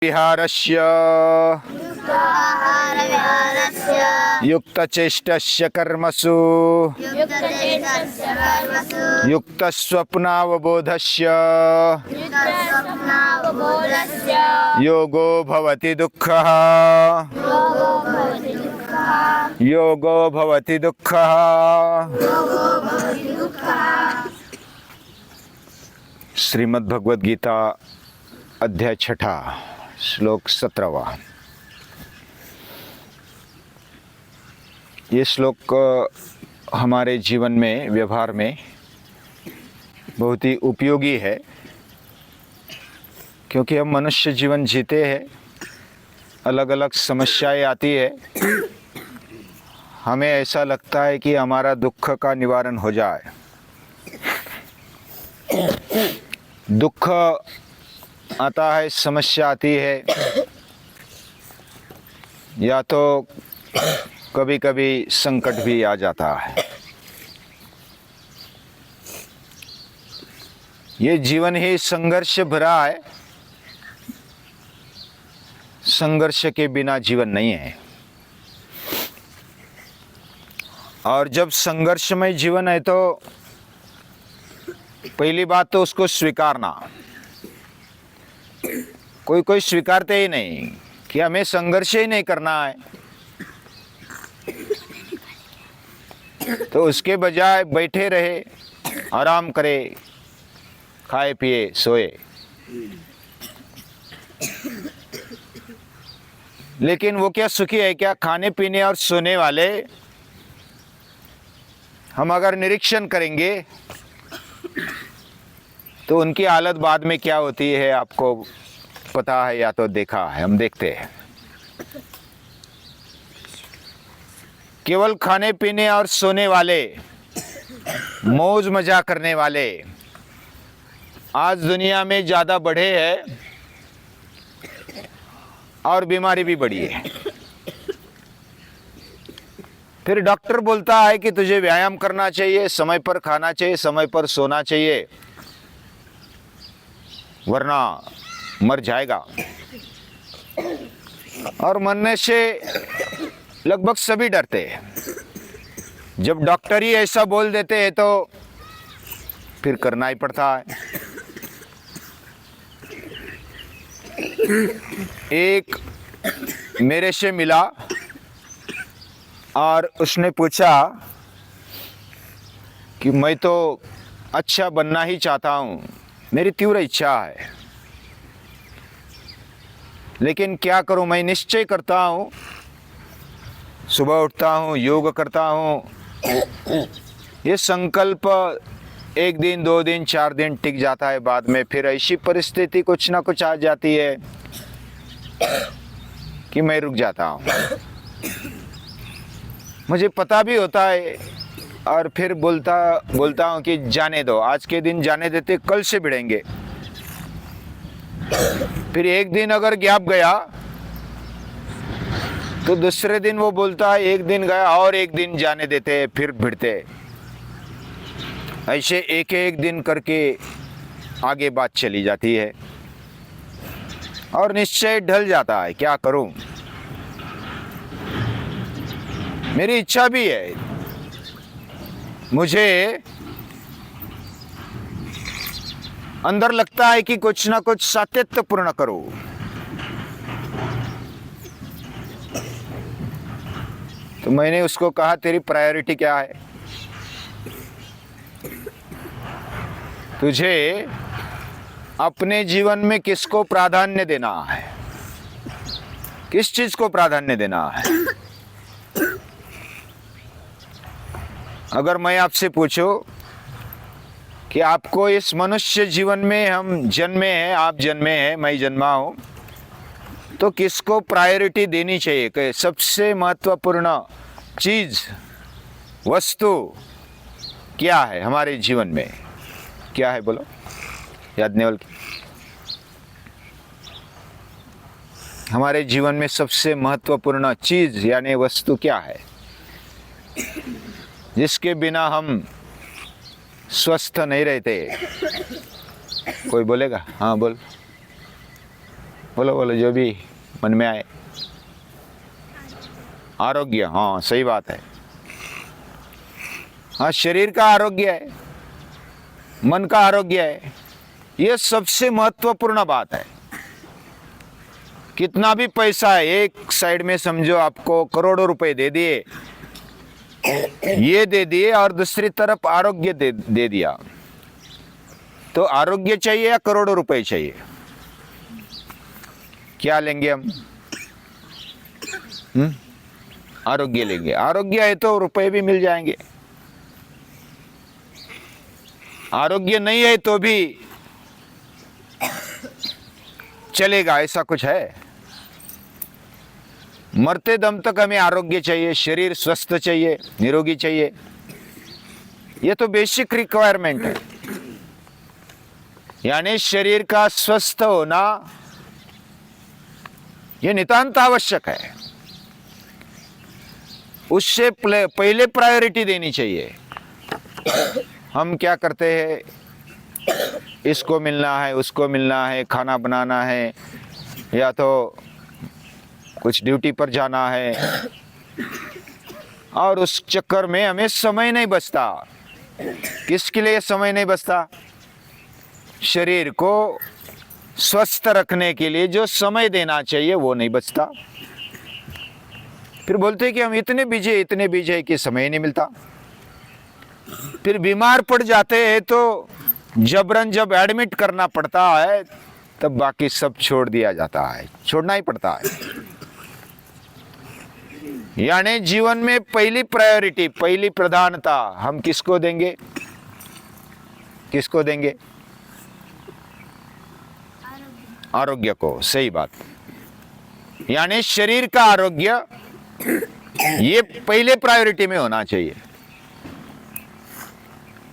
विहारस्य युक्तचेष्टस्य कर्मसु युक्तस्वप्नावबोधस्य योगो भवति दुःखः योगो भवति दुःखः। श्रीमद् भगवद गीता अध्याय 6 श्लोक 17। ये श्लोक हमारे जीवन में, व्यवहार में बहुत ही उपयोगी है, क्योंकि हम मनुष्य जीवन जीते हैं, अलग अलग समस्याएं आती है, हमें ऐसा लगता है कि हमारा दुख का निवारण हो जाए। दुख आता है, समस्या आती है, या तो कभी कभी संकट भी आ जाता है। ये जीवन ही संघर्ष भरा है, संघर्ष के बिना जीवन नहीं है। और जब संघर्षमय जीवन है तो पहली बात तो उसको स्वीकारना। कोई स्वीकारते ही नहीं कि हमें संघर्ष ही नहीं करना है, तो उसके बजाय बैठे रहे, आराम करे, खाए पिए सोए। लेकिन वो क्या सुखी है क्या? खाने पीने और सोने वाले हम अगर निरीक्षण करेंगे तो उनकी हालत बाद में क्या होती है आपको पता है, या तो देखा है, हम देखते हैं। केवल खाने पीने और सोने वाले, मौज मजा करने वाले आज दुनिया में ज़्यादा बढ़े हैं, और बीमारी भी बढ़ी है। फिर डॉक्टर बोलता है कि तुझे व्यायाम करना चाहिए, समय पर खाना चाहिए, समय पर सोना चाहिए, वरना मर जाएगा। और मरने से लगभग सभी डरते हैं। जब डॉक्टर ही ऐसा बोल देते हैं तो फिर करना ही पड़ता है। एक मेरे से मिला और उसने पूछा कि मैं तो अच्छा बनना ही चाहता हूँ, मेरी तीव्र इच्छा है, लेकिन क्या करूँ? मैं निश्चय करता हूँ, सुबह उठता हूँ, योग करता हूँ, ये संकल्प 1 दिन 2 दिन 4 दिन टिक जाता है, बाद में फिर ऐसी परिस्थिति कुछ ना कुछ आ जाती है कि मैं रुक जाता हूँ। मुझे पता भी होता है, और फिर बोलता हूँ कि जाने दो, आज के दिन जाने देते, कल से भिड़ेंगे। फिर 1 दिन अगर गैप गया तो दूसरे दिन वो बोलता है 1 दिन गया और 1 दिन जाने देते, फिर भिड़ते। ऐसे एक दिन करके आगे बात चली जाती है और निश्चय ढल जाता है, क्या करूं? मेरी इच्छा भी है, मुझे अंदर लगता है कि कुछ ना कुछ सातत्य पूर्ण करो। तो मैंने उसको कहा, तेरी प्रायोरिटी क्या है? तुझे अपने जीवन में किसको प्राधान्य देना है, किस चीज को प्राधान्य देना है? अगर मैं आपसे पूछूं कि आपको इस मनुष्य जीवन में, हम जन्मे हैं, आप जन्मे हैं, मैं जन्मा हूं, तो किसको प्रायोरिटी देनी चाहिए? कि सबसे महत्वपूर्ण चीज, वस्तु क्या है हमारे जीवन में? क्या है बोलो, याज्ञवल्क्य की? हमारे जीवन में सबसे महत्वपूर्ण चीज यानी वस्तु क्या है, जिसके बिना हम स्वस्थ नहीं रहते? कोई बोलेगा? हाँ बोल बोलो बोलो जो भी मन में आए। आरोग्य, हाँ सही बात है। हाँ, शरीर का आरोग्य है, मन का आरोग्य है, ये सबसे महत्वपूर्ण बात है। कितना भी पैसा है, एक साइड में समझो आपको करोड़ों रुपए दे दिए, ये दे दिए, और दूसरी तरफ आरोग्य दे दिया, तो आरोग्य चाहिए या करोड़ों रुपए चाहिए? क्या लेंगे हम? आरोग्य लेंगे। आरोग्य है तो रुपए भी मिल जाएंगे, आरोग्य नहीं है तो भी चलेगा, ऐसा कुछ है? मरते दम तक हमें आरोग्य चाहिए, शरीर स्वस्थ चाहिए, निरोगी चाहिए। यह तो बेसिक रिक्वायरमेंट है। यानी शरीर का स्वस्थ होना यह नितांत आवश्यक है। उससे पहले प्रायोरिटी देनी चाहिए। हम क्या करते हैं, इसको मिलना है, उसको मिलना है, खाना बनाना है, या तो कुछ ड्यूटी पर जाना है, और उस चक्कर में हमें समय नहीं बचता। किसके लिए समय नहीं बचता? शरीर को स्वस्थ रखने के लिए जो समय देना चाहिए वो नहीं बचता। फिर बोलते हैं कि हम इतने बिजी है कि समय नहीं मिलता। फिर बीमार पड़ जाते हैं तो जबरन जब एडमिट करना पड़ता है तब बाकी सब छोड़ दिया जाता है, छोड़ना ही पड़ता है। यानी जीवन में पहली प्रायोरिटी, पहली प्रधानता हम किसको देंगे? किसको देंगे? आरोग्य को। सही बात। यानी शरीर का आरोग्य ये पहले प्रायोरिटी में होना चाहिए।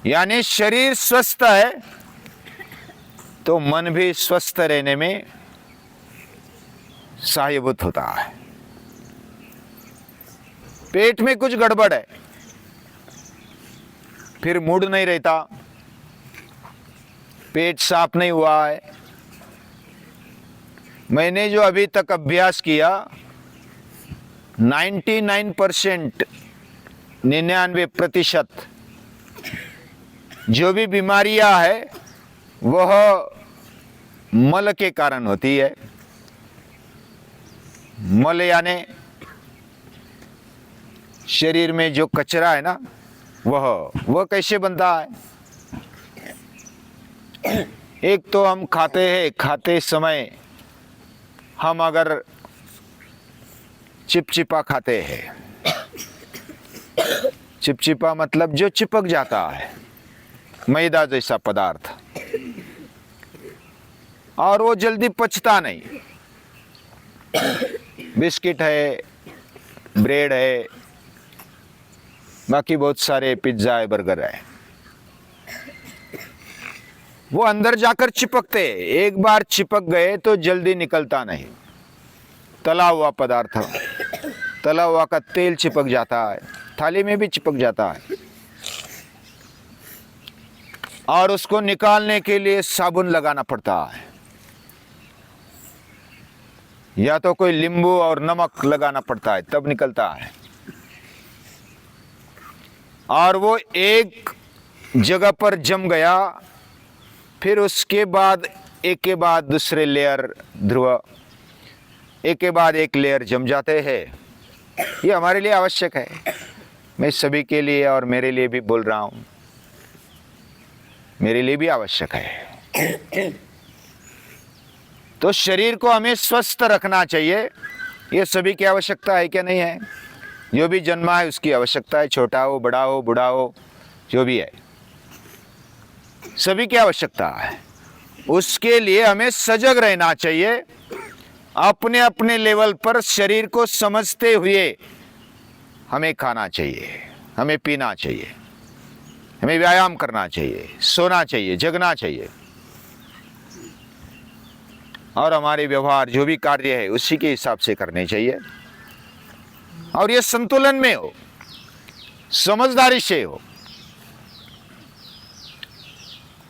यानी शरीर स्वस्थ है तो मन भी स्वस्थ रहने में सहायभूत होता है। पेट में कुछ गड़बड़ है, फिर मूड नहीं रहता, पेट साफ नहीं हुआ है। मैंने जो अभी तक अभ्यास किया, 99%, 99% जो भी बीमारियां है वह मल के कारण होती है। मल यानी शरीर में जो कचरा है ना, वह कैसे बनता है? एक तो हम खाते समय हम अगर चिपचिपा खाते हैं, चिपचिपा मतलब जो चिपक जाता है, मैदा जैसा पदार्थ, और वो जल्दी पचता नहीं। बिस्किट है, ब्रेड है, बाकी बहुत सारे पिज्जा है, बर्गर है, वो अंदर जाकर चिपकते। एक बार चिपक गए तो जल्दी निकलता नहीं। तला हुआ पदार्थ, तला हुआ का तेल चिपक जाता है, थाली में भी चिपक जाता है, और उसको निकालने के लिए साबुन लगाना पड़ता है, या तो कोई नींबू और नमक लगाना पड़ता है, तब निकलता है। और वो एक जगह पर जम गया, फिर उसके बाद एक के बाद दूसरे लेयर, ध्रुव, एक के बाद एक लेयर जम जाते हैं। ये हमारे लिए आवश्यक है। मैं सभी के लिए और मेरे लिए भी बोल रहा हूँ, मेरे लिए भी आवश्यक है। तो शरीर को हमें स्वस्थ रखना चाहिए। ये सभी की आवश्यकता है क्या नहीं है? जो भी जन्मा है उसकी आवश्यकता है, छोटा हो, बड़ा हो, बूढ़ा हो, जो भी है, सभी की आवश्यकता है। उसके लिए हमें सजग रहना चाहिए। अपने अपने लेवल पर शरीर को समझते हुए हमें खाना चाहिए, हमें पीना चाहिए, हमें व्यायाम करना चाहिए, सोना चाहिए, जगना चाहिए, और हमारे व्यवहार जो भी कार्य है उसी के हिसाब से करने चाहिए। और ये संतुलन में हो, समझदारी से हो।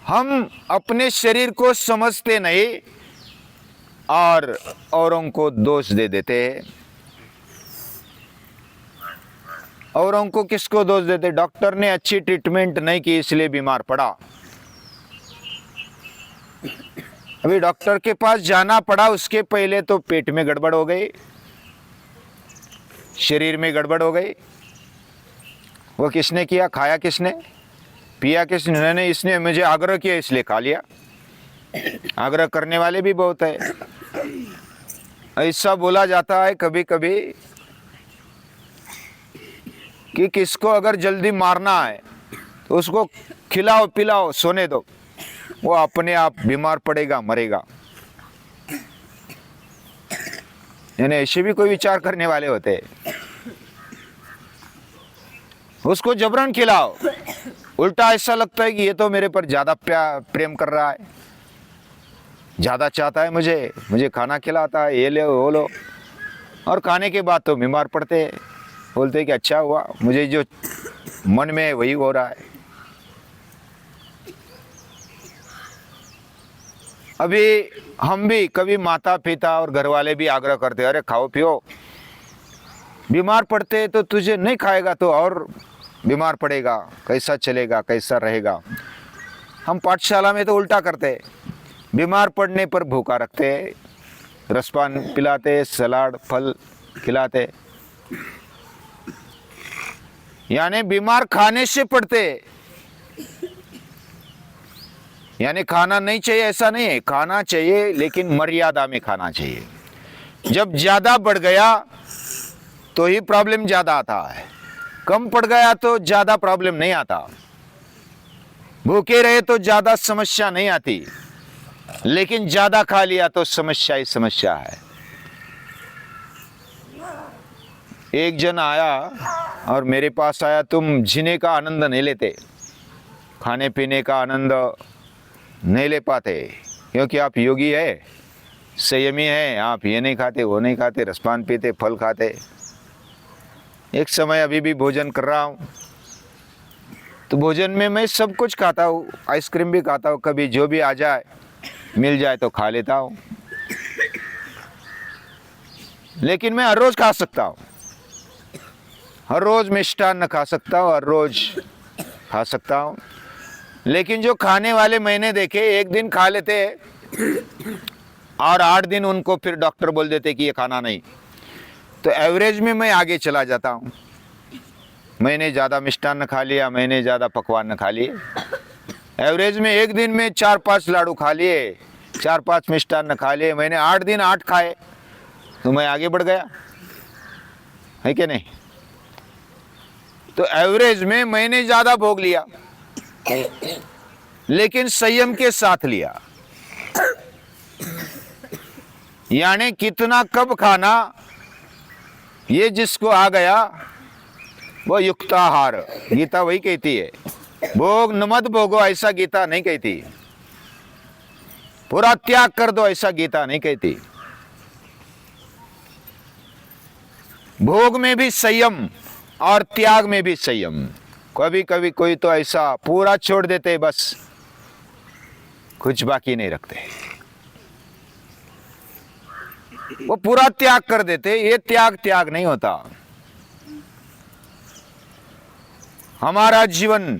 हम अपने शरीर को समझते नहीं, और औरों को दोष दे देते हैं। औरों को किसको दोष देते? डॉक्टर ने अच्छी ट्रीटमेंट नहीं की इसलिए बीमार पड़ा। अभी डॉक्टर के पास जाना पड़ा, उसके पहले तो पेट में गड़बड़ हो गई, शरीर में गड़बड़ हो गई। वो किसने किया? खाया किसने? पिया किसने? नहीं, इसने मुझे आग्रह किया इसलिए खा लिया। आग्रह करने वाले भी बहुत है। ऐसा बोला जाता है कभी कभी कि किसको अगर जल्दी मारना है तो उसको खिलाओ पिलाओ सोने दो, वो अपने आप बीमार पड़ेगा, मरेगा। यानी ऐसे भी कोई विचार करने वाले होते हैं। उसको जबरन खिलाओ, उल्टा ऐसा लगता है कि ये तो मेरे पर ज्यादा प्रेम कर रहा है, ज्यादा चाहता है मुझे खाना खिलाता है, ये ले वो लो। और खाने के बाद तो बीमार पड़ते हैं, बोलते हैं कि अच्छा हुआ, मुझे जो मन में है वही हो रहा है। अभी हम भी कभी माता पिता और घर वाले भी आग्रह करते हैं, अरे खाओ पियो, बीमार पड़ते हैं तो तुझे नहीं खाएगा तो और बीमार पड़ेगा, कैसा चलेगा, कैसा रहेगा। हम पाठशाला में तो उल्टा करते, बीमार पड़ने पर भूखा रखते, रसपान पिलाते, सलाद फल खिलाते। यानी बीमार खाने से पड़ते। यानी खाना नहीं चाहिए ऐसा नहीं है, खाना चाहिए लेकिन मर्यादा में खाना चाहिए। जब ज्यादा बढ़ गया तो ही प्रॉब्लम ज्यादा आता है, कम पड़ गया तो ज्यादा प्रॉब्लम नहीं आता। भूखे रहे तो ज्यादा समस्या नहीं आती, लेकिन ज्यादा खा लिया तो समस्या ही समस्या है। एक जन आया और मेरे पास आया, तुम जीने का आनंद नहीं लेते, खाने पीने का आनंद नहीं ले पाते, क्योंकि आप योगी है, संयमी है, आप ये नहीं खाते वो नहीं खाते, रसपान पीते, फल खाते। एक समय अभी भी भोजन कर रहा हूँ तो भोजन में मैं सब कुछ खाता हूँ, आइसक्रीम भी खाता हूँ, कभी जो भी आ जाए मिल जाए तो खा लेता हूँ। लेकिन मैं हर रोज खा सकता हूँ, हर रोज मिष्टान्न खा सकता हूँ, हर रोज खा सकता हूँ। लेकिन जो खाने वाले मैंने देखे, एक दिन खा लेते और 8 दिन उनको फिर डॉक्टर बोल देते कि ये खाना नहीं। तो एवरेज में मैं आगे चला जाता हूँ। मैंने ज़्यादा मिष्टान्न खा लिया, मैंने ज़्यादा पकवान खा लिए, एवरेज में एक दिन में 4-5 लाडू खा लिए, 4-5 मिष्टान्न खा लिए, मैंने 8 दिन 8 खाए, तो मैं आगे बढ़ गया, है कि नहीं? तो एवरेज में मैंने ज़्यादा भोग लिया, लेकिन संयम के साथ लिया। यानी कितना कब खाना, ये जिसको आ गया वो युक्ताहार, गीता वही कहती है। भोग न मत भोगो ऐसा गीता नहीं कहती, पूरा त्याग कर दो ऐसा गीता नहीं कहती। भोग में भी संयम और त्याग में भी संयम। कभी कभी कोई तो ऐसा पूरा छोड़ देते, बस कुछ बाकी नहीं रखते, वो पूरा त्याग कर देते। ये त्याग नहीं होता। हमारा जीवन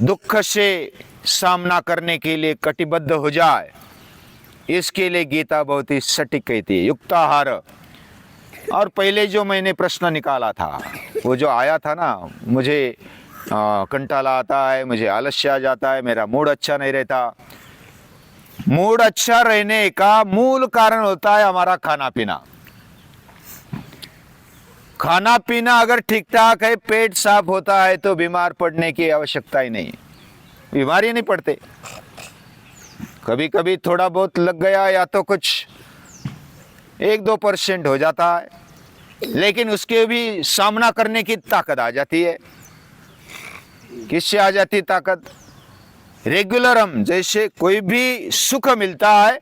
दुख से सामना करने के लिए कटिबद्ध हो जाए, इसके लिए गीता बहुत ही सटीक कहती है, युक्ताहार। और पहले जो मैंने प्रश्न निकाला था, वो जो आया था ना, मुझे कंटाला आता है, मुझे आलस्य आ जाता है, मेरा मूड अच्छा नहीं रहता। मूड अच्छा रहने का मूल कारण होता है हमारा खाना पीना। खाना पीना अगर ठीक ठाक है, पेट साफ होता है, तो बीमार पड़ने की आवश्यकता ही नहीं, बीमारी नहीं पड़ते। कभी कभी थोड़ा बहुत लग गया या तो कुछ 1-2% हो जाता है, लेकिन उसके भी सामना करने की ताकत आ जाती है। किससे आ जाती ताकत? रेगुलर हम जैसे कोई भी सुख मिलता है,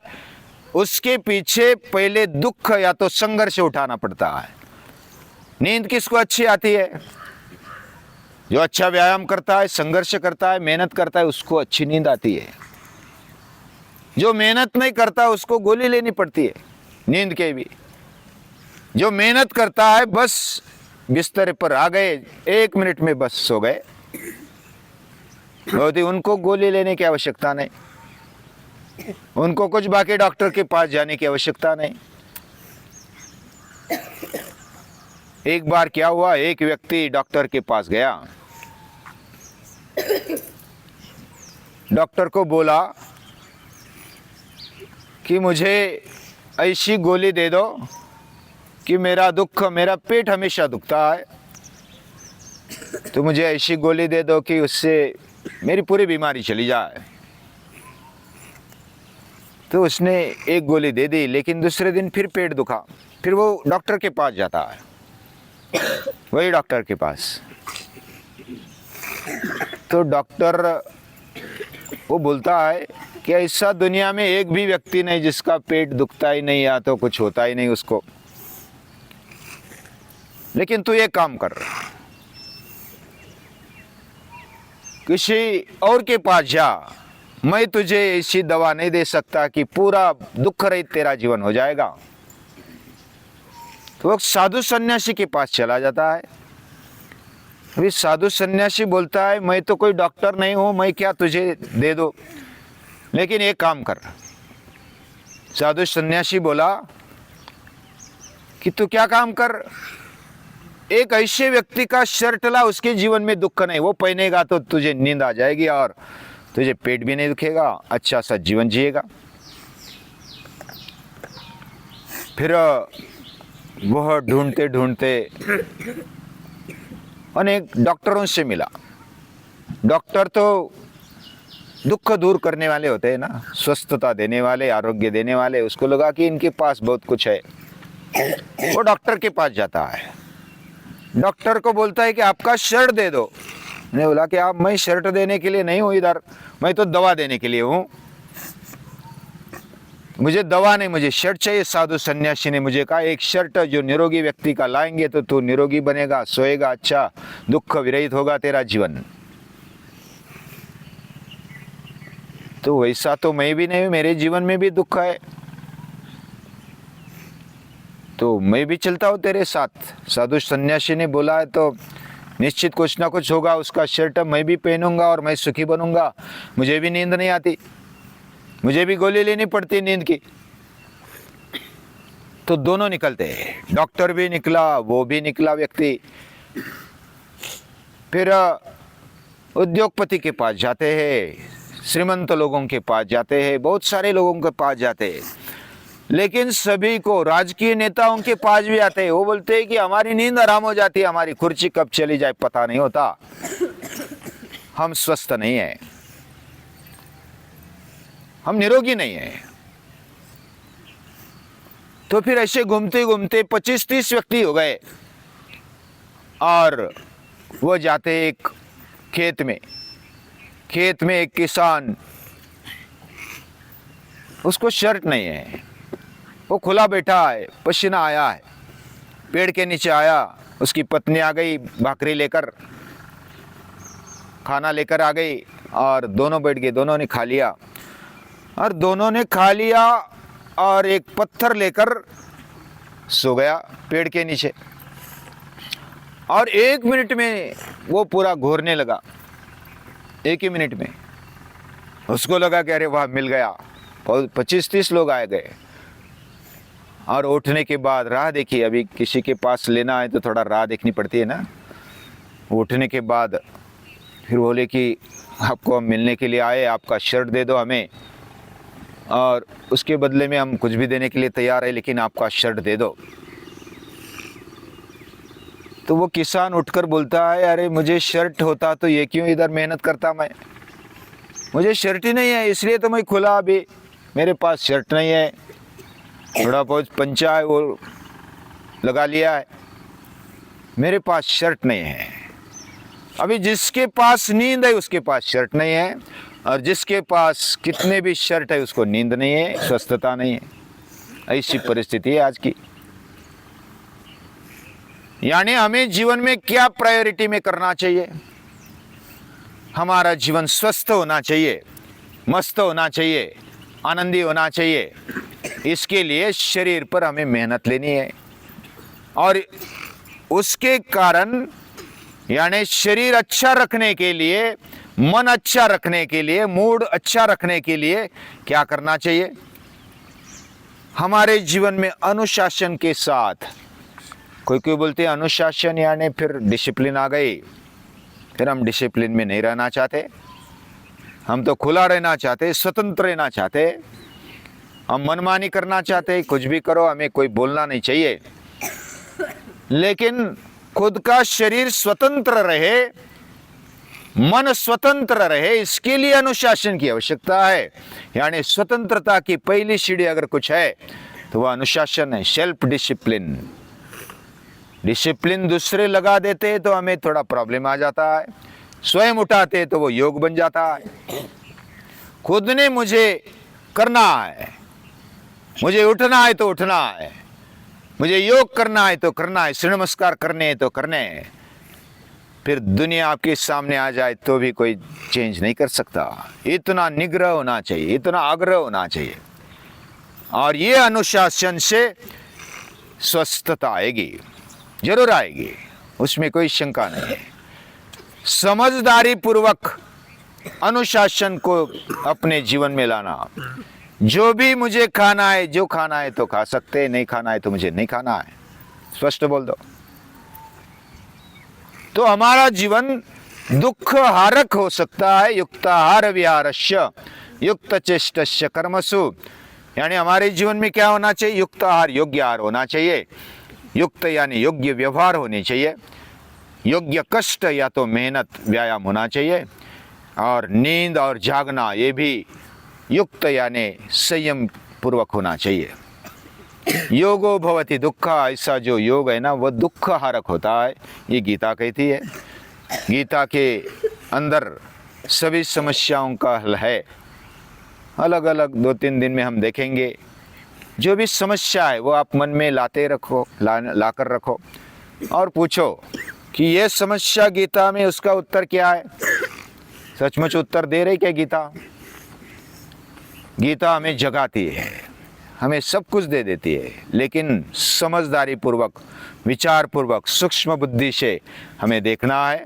उसके पीछे पहले दुख या तो संघर्ष उठाना पड़ता है। नींद किसको अच्छी आती है? जो अच्छा व्यायाम करता है, संघर्ष करता है, मेहनत करता है, उसको अच्छी नींद आती है। जो मेहनत नहीं करता उसको गोली लेनी पड़ती है नींद के भी। जो मेहनत करता है बस बिस्तर पर आ गए, 1 मिनट में बस सो गए, बहुत ही, उनको गोली लेने की आवश्यकता नहीं, उनको कुछ बाकी डॉक्टर के पास जाने की आवश्यकता नहीं। एक बार क्या हुआ, एक व्यक्ति डॉक्टर के पास गया, डॉक्टर को बोला कि मुझे ऐसी गोली दे दो कि मेरा पेट हमेशा दुखता है, तो मुझे ऐसी गोली दे दो कि उससे मेरी पूरी बीमारी चली जाए। तो उसने एक गोली दे दी, लेकिन दूसरे दिन फिर पेट दुखा, फिर वो डॉक्टर के पास जाता है, वही डॉक्टर के पास। तो डॉक्टर वो बोलता है कि ऐसा दुनिया में एक भी व्यक्ति नहीं जिसका पेट दुखता ही नहीं या तो कुछ होता ही नहीं उसको, लेकिन तू ये काम कर, किसी और के पास जा, मैं तुझे ऐसी दवा नहीं दे सकता कि पूरा दुख रहित तेरा जीवन हो जाएगा। तो वो साधु सन्यासी के पास चला जाता है। अभी साधु सन्यासी बोलता है मैं तो कोई डॉक्टर नहीं हूं, मैं क्या तुझे दे दो, लेकिन एक काम कर। साधु सन्यासी बोला कि तू क्या काम कर, एक ऐसे व्यक्ति का शर्ट ला, उसके जीवन में दुख नहीं, वो पहनेगा तो तुझे नींद आ जाएगी और तुझे पेट भी नहीं दुखेगा, अच्छा सा जीवन जिएगा। फिर वह ढूंढते ढूंढते अनेक डॉक्टरों से मिला। डॉक्टर तो दुख दूर करने वाले होते हैं ना, स्वस्थता देने वाले, आरोग्य देने वाले। उसको लगा कि इनके पास बहुत कुछ है, वो डॉक्टर के पास जाता है, डॉक्टर को बोलता है कि आपका शर्ट दे दो। मैंने बोला कि आप, मैं शर्ट देने के लिए नहीं हूं इधर, मैं तो दवा देने के लिए हूं, मुझे दवा नहीं, मुझे शर्ट चाहिए। साधु सन्यासी ने मुझे कहा एक शर्ट जो निरोगी व्यक्ति का लाएंगे तो तू निरोगी बनेगा, सोएगा अच्छा, दुख विरहित होगा तेरा जीवन। तो वैसा तो मैं भी नहीं, मेरे जीवन में भी दुख है, तो मैं भी चलता हूँ तेरे साथ। साधु सन्यासी ने बोला है तो निश्चित कुछ ना कुछ होगा, उसका शर्ट मैं भी पहनूंगा और मैं सुखी बनूंगा। मुझे भी नींद नहीं आती, मुझे भी गोली लेनी पड़ती नींद की। तो दोनों निकलते हैं, डॉक्टर भी निकला, वो भी निकला व्यक्ति। फिर उद्योगपति के पास जाते हैं, श्रीमंत लोगों के पास जाते हैं, बहुत सारे लोगों के पास जाते हैं, लेकिन सभी को, राजकीय नेताओं के पास भी आते हैं। वो बोलते हैं कि हमारी नींद आराम हो जाती है, हमारी कुर्सी कब चली जाए पता नहीं होता, हम स्वस्थ नहीं है, हम निरोगी नहीं है। तो फिर ऐसे घूमते घूमते 25-30 व्यक्ति हो गए और वो जाते एक खेत में एक किसान, उसको शर्ट नहीं है, वो खुला बैठा है, पसीना आया है, पेड़ के नीचे आया, उसकी पत्नी आ गई भाकरी लेकर, खाना लेकर आ गई और दोनों बैठ गए, दोनों ने खा लिया और एक पत्थर लेकर सो गया पेड़ के नीचे। और 1 मिनट में वो पूरा घूरने लगा, 1 ही मिनट में। उसको लगा कि अरे वाह मिल गया, और 25-30 लोग आए गए। और उठने के बाद राह देखी, अभी किसी के पास लेना है तो थोड़ा राह देखनी पड़ती है ना। उठने के बाद फिर बोले कि आपको हम मिलने के लिए आए, आपका शर्ट दे दो हमें, और उसके बदले में हम कुछ भी देने के लिए तैयार है, लेकिन आपका शर्ट दे दो। तो वो किसान उठकर बोलता है अरे मुझे शर्ट होता तो ये क्यों इधर मेहनत करता, मैं, मुझे शर्ट ही नहीं है, इसलिए तो मैं खुला, अभी मेरे पास शर्ट नहीं है, थोड़ा बहुत पंचा है वो लगा लिया है, मेरे पास शर्ट नहीं है। अभी जिसके पास नींद है उसके पास शर्ट नहीं है, और जिसके पास कितने भी शर्ट है उसको नींद नहीं है, स्वस्थता नहीं है। ऐसी परिस्थिति है आज की। यानी हमें जीवन में क्या प्रायोरिटी में करना चाहिए? हमारा जीवन स्वस्थ होना चाहिए, मस्त होना चाहिए, आनंदी होना चाहिए, इसके लिए शरीर पर हमें मेहनत लेनी है। और उसके कारण यानी शरीर अच्छा रखने के लिए, मन अच्छा रखने के लिए, मूड अच्छा रखने के लिए क्या करना चाहिए? हमारे जीवन में अनुशासन के साथ, कोई कोई बोलते हैं अनुशासन यानी फिर डिसिप्लिन आ गई, फिर हम डिसिप्लिन में नहीं रहना चाहते, हम तो खुला रहना चाहते, स्वतंत्र रहना चाहते, हम मनमानी करना चाहते, कुछ भी करो, हमें कोई बोलना नहीं चाहिए। लेकिन खुद का शरीर स्वतंत्र रहे, मन स्वतंत्र रहे, इसके लिए अनुशासन की आवश्यकता है। यानी स्वतंत्रता की पहली सीढ़ी अगर कुछ है तो वह अनुशासन है, सेल्फ डिसिप्लिन। डिसिप्लिन दूसरे लगा देते तो हमें थोड़ा प्रॉब्लम आ जाता है, स्वयं उठाते तो वो योग बन जाता है। खुद ने मुझे करना है, मुझे उठना है तो उठना है, मुझे योग करना है तो करना है, सूर्य नमस्कार करने हैं तो करने हैं, फिर दुनिया आपके सामने आ जाए तो भी कोई चेंज नहीं कर सकता। इतना निग्रह होना चाहिए, इतना आग्रह होना चाहिए, और ये अनुशासन से स्वस्थता आएगी, जरूर आएगी, उसमें कोई शंका नहीं है। समझदारी पूर्वक अनुशासन को अपने जीवन में लाना, जो भी मुझे खाना है, जो खाना है तो खा सकते, नहीं खाना है तो मुझे नहीं खाना है, स्पष्ट बोल दो। तो हमारा जीवन दुख हारक हो सकता है। युक्ताहार विहारस्य युक्त चेष्टस्य कर्मसु, यानी हमारे जीवन में क्या होना चाहिए? युक्त आहार, योग्य आहार होना चाहिए। युक्त यानी योग्य व्यवहार होनी चाहिए, योग्य कष्ट या तो मेहनत व्यायाम होना चाहिए, और नींद और जागना ये भी युक्त यानी संयम पूर्वक होना चाहिए। योगो भवति दुख, ऐसा जो योग है ना वह दुख हारक होता है, ये गीता कहती है। गीता के अंदर सभी समस्याओं का हल है, अलग अलग 2-3 दिन में हम देखेंगे। जो भी समस्या है वो आप मन में लाते रखो, लाकर रखो और पूछो कि ये समस्या गीता में उसका उत्तर क्या है। सचमुच उत्तर दे रही क्या गीता? गीता हमें जगाती है, हमें सब कुछ दे देती है, लेकिन समझदारी पूर्वक, विचार पूर्वक, सूक्ष्म बुद्धि से हमें देखना है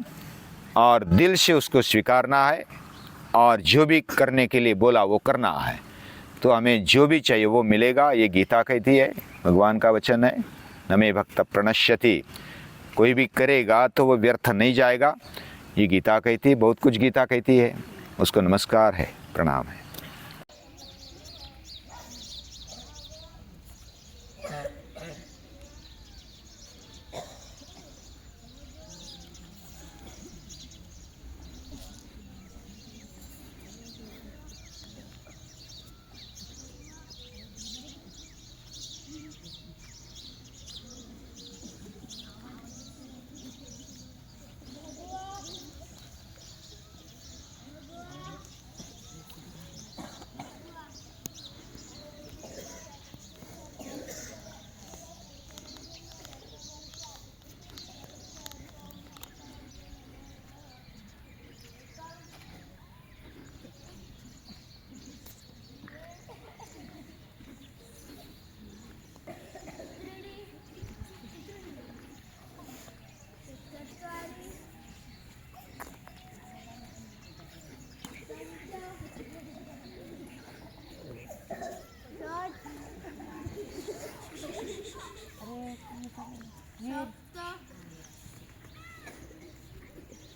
और दिल से उसको स्वीकारना है, और जो भी करने के लिए बोला वो करना है, तो हमें जो भी चाहिए वो मिलेगा। ये गीता कहती है, भगवान का वचन है। न मे भक्त प्रणश्यति, कोई भी करेगा तो वो व्यर्थ नहीं जाएगा, ये गीता कहती है। बहुत कुछ गीता कहती है, उसको नमस्कार है, प्रणाम है।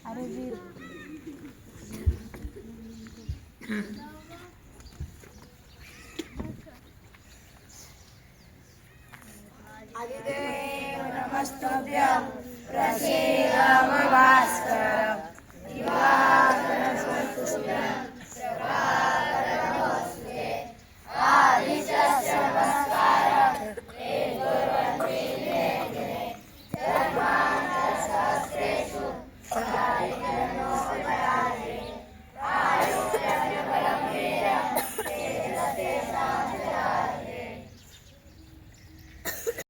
अरे वीर